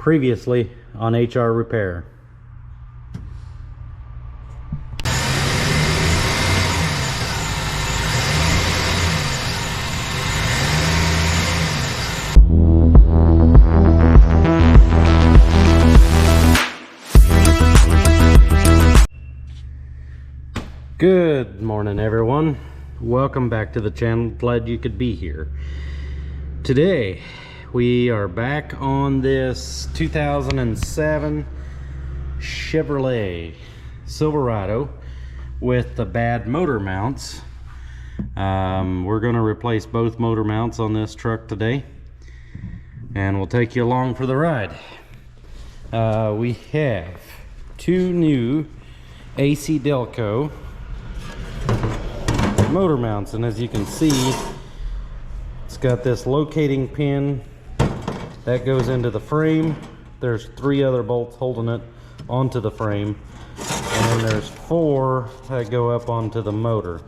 Previously on HR Repair. Good morning, everyone. Welcome back to the channel. Glad you could be here. Today we are back on this 2007 Chevrolet Silverado with the bad motor mounts. We're going to replace both motor mounts on this truck today, and we'll take you along for the ride. We have two new AC Delco motor mounts, and as you can see, it's got this locating pin that goes into the frame. There's 3 other bolts holding it onto the frame, and then there's 4 that go up onto the motor.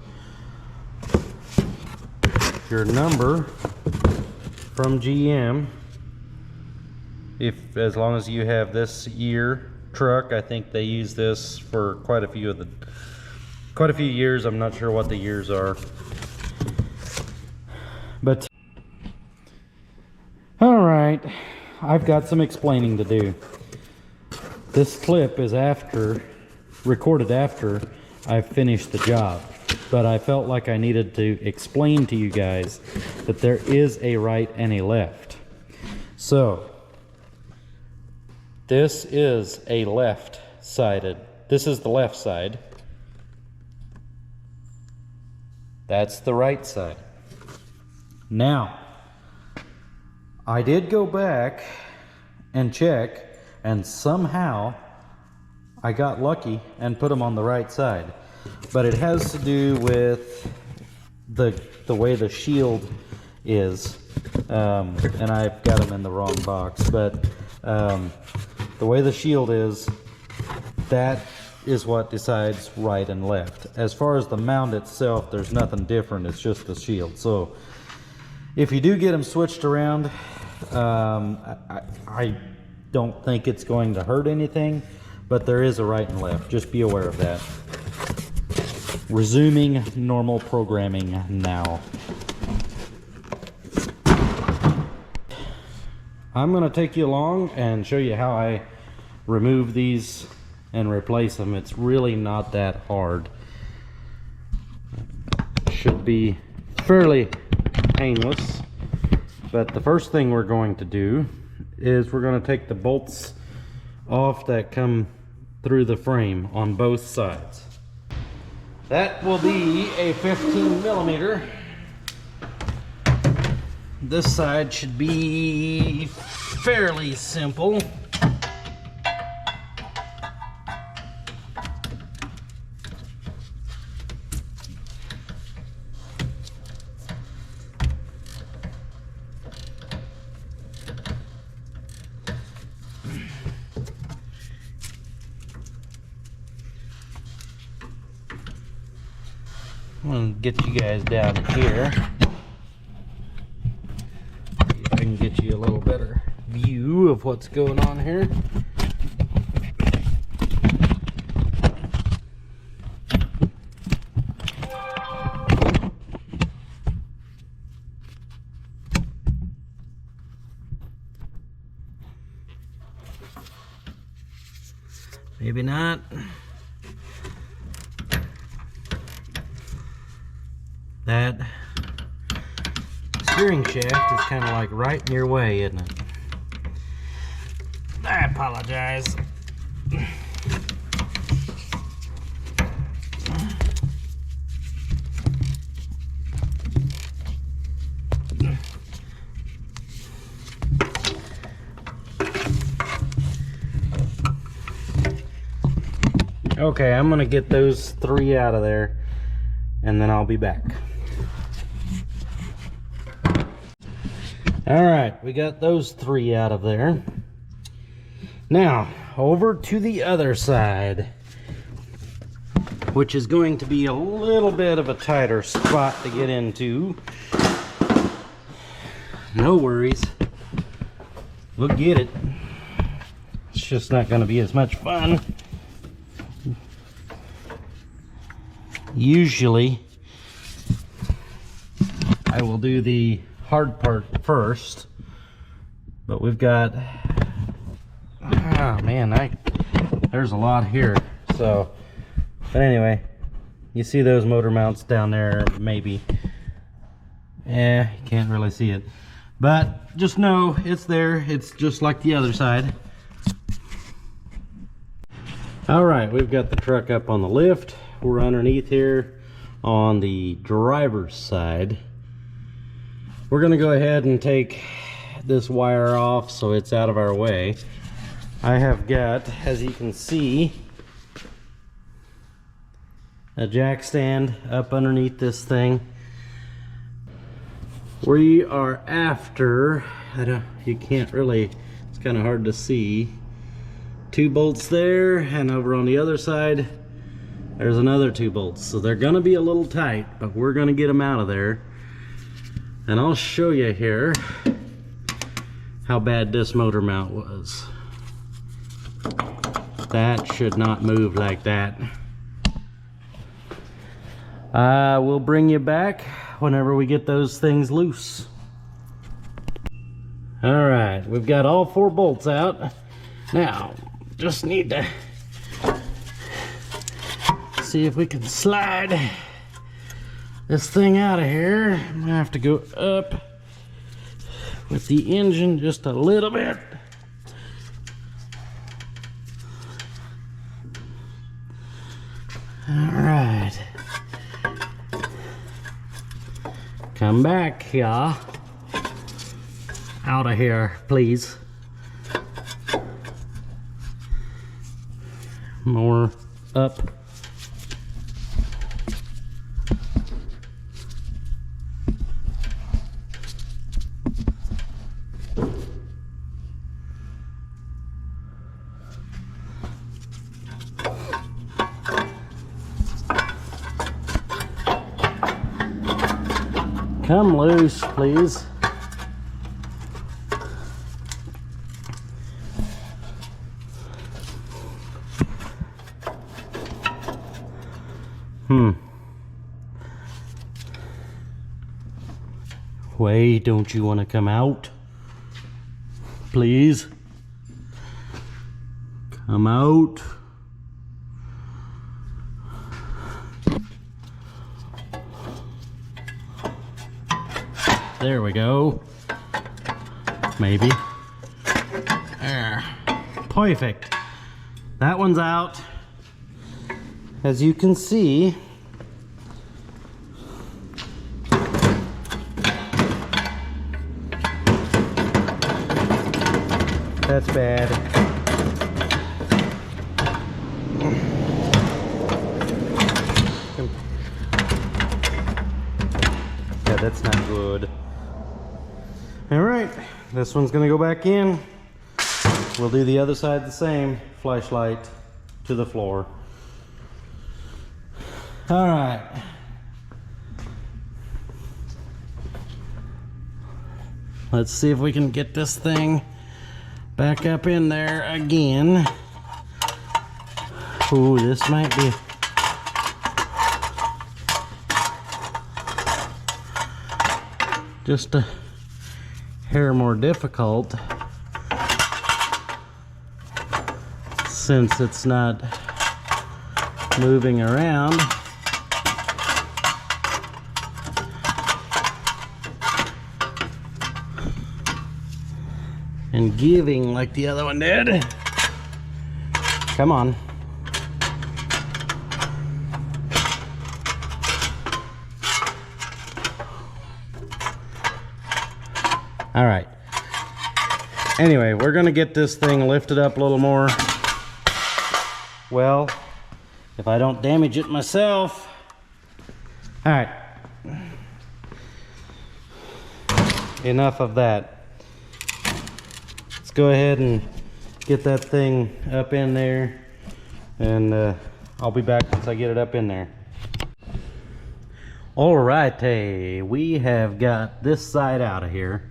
Your number from GM, as long as you have this year truck, I think they use this for quite a few years. I'm not sure what the years are, but all right, I've got some explaining to do. This clip is recorded after I've finished the job, but I felt like I needed to explain to you guys that there is a right and a left. So this is a left-sided. This is the left side. That's the right side. Now, I did go back and check, and somehow I got lucky and put them on the right side. But it has to do with the way the shield is, and I've got them in the wrong box. But the way the shield is, that is what decides right and left. As far as the mount itself, there's nothing different. It's just the shield. So if you do get them switched around, I don't think it's going to hurt anything, but there is a right and left. Just be aware of that. Resuming normal programming now. I'm going to take you along and show you how I remove these and replace them. It's really not that hard. Should be fairly painless. But the first thing we're going to do is we're going to take the bolts off that come through the frame on both sides. That will be a 15 millimeter. This side should be fairly simple. I'm going to get you guys down here. See if I can get you a little better view of what's going on here. Maybe not. That steering shaft is kind of like right in your way, isn't it? I apologize. Okay, I'm gonna get those 3 out of there, and then I'll be back. All right, we got those 3 out of there. Now, over to the other side, which is going to be a little bit of a tighter spot to get into. No worries, we'll get it. just not going to be as much fun. Usually I will do the hard part first, but we've got, oh man, there's a lot here. So, but anyway, you see those motor mounts down there, maybe. You can't really see it, but just know it's there. It's just like the other side. All right, we've got the truck up on the lift. We're underneath here on the driver's side. We're gonna go ahead and take this wire off so it's out of our way. I have got, as you can see, a jack stand up underneath this thing. We are after, you can't really, it's kind of hard to see, 2 bolts there, and over on the other side there's another 2 bolts. So they're gonna be a little tight, but we're gonna get them out of there. And I'll show you here how bad this motor mount was. That should not move like that. We'll bring you back whenever we get those things loose. All right, we've got all 4 bolts out. Now, just need to see if we can slide this thing out of here. I'm gonna have to go up with the engine just a little bit. All right. Come back, y'all. Out of here, please. More up. Come loose, please. Wait, don't you want to come out? Please? Come out. There we go. Maybe. There. Perfect. That one's out. As you can see, that's bad. Yeah, that's not good. All right, this one's gonna go back in. We'll do the other side the same. Flashlight to the floor. All right. Let's see if we can get this thing back up in there again. Ooh, this might be just a hair more difficult since it's not moving around. And giving like the other one did. Come on. All right. Anyway, we're gonna get this thing lifted up a little more. Well, if I don't damage it myself. All right. Enough of that. Let's go ahead and get that thing up in there, and I'll be back once I get it up in there. All right, we have got this side out of here,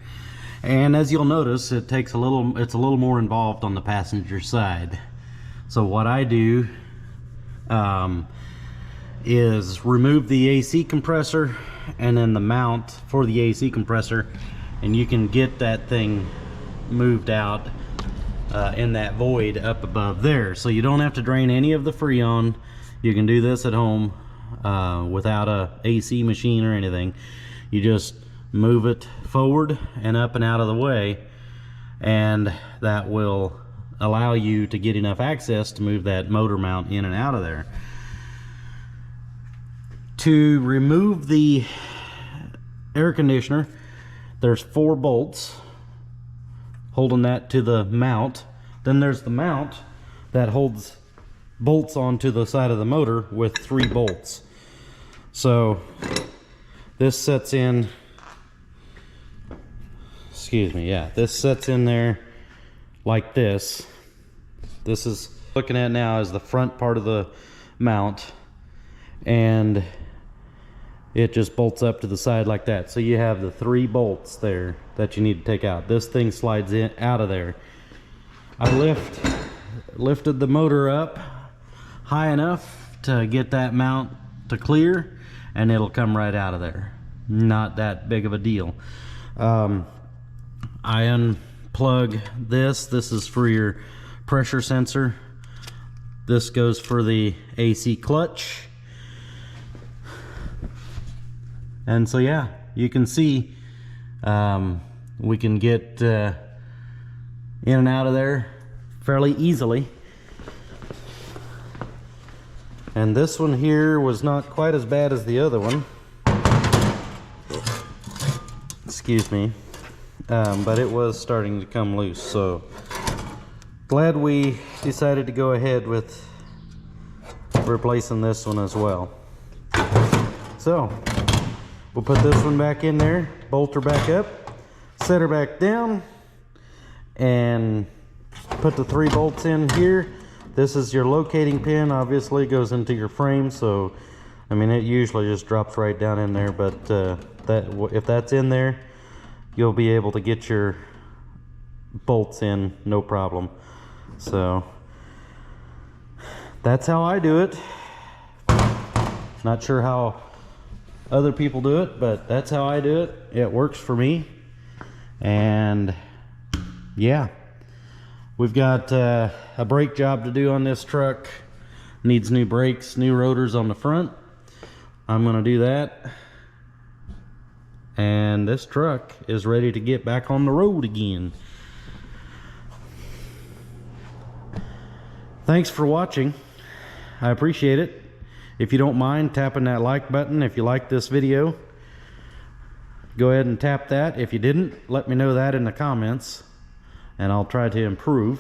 And as you'll notice, it's a little more involved on the passenger side. So what I do is remove the AC compressor and then the mount for the AC compressor, and you can get that thing moved out in that void up above there. So you don't have to drain any of the Freon. You can do this at home without a AC machine or anything. You just move it forward and up and out of the way, and that will allow you to get enough access to move that motor mount in and out of there. To remove the air conditioner, there's 4 bolts holding that to the mount. Then there's the mount that holds bolts onto the side of the motor with 3 bolts. So this sets in, this sets in there like this. This is looking at now is the front part of the mount, and it just bolts up to the side like that. So you have the 3 bolts there that you need to take out. This thing slides in out of there. I lifted the motor up high enough to get that mount to clear, and it'll come right out of there. Not that big of a deal. I unplug this. This is for your pressure sensor. This goes for the AC clutch. And so yeah, you can see we can get in and out of there fairly easily. And this one here was not quite as bad as the other one. Excuse me. But it was starting to come loose, so glad we decided to go ahead with replacing this one as well. So we'll put this one back in there, bolt her back up, set her back down, and put the 3 bolts in here. This is your locating pin, obviously goes into your frame, so I mean it usually just drops right down in there, but if that's in there, you'll be able to get your bolts in no problem. So that's how I do it. Not sure how other people do it, but that's how I do it. It works for me. And yeah, we've got a brake job to do on this truck. Needs new brakes, new rotors on the front. I'm gonna do that, and this truck is ready to get back on the road again. Thanks for watching. I appreciate it. If you don't mind tapping that like button if you like this video, go ahead and tap that. If you didn't, let me know that in the comments and I'll try to improve.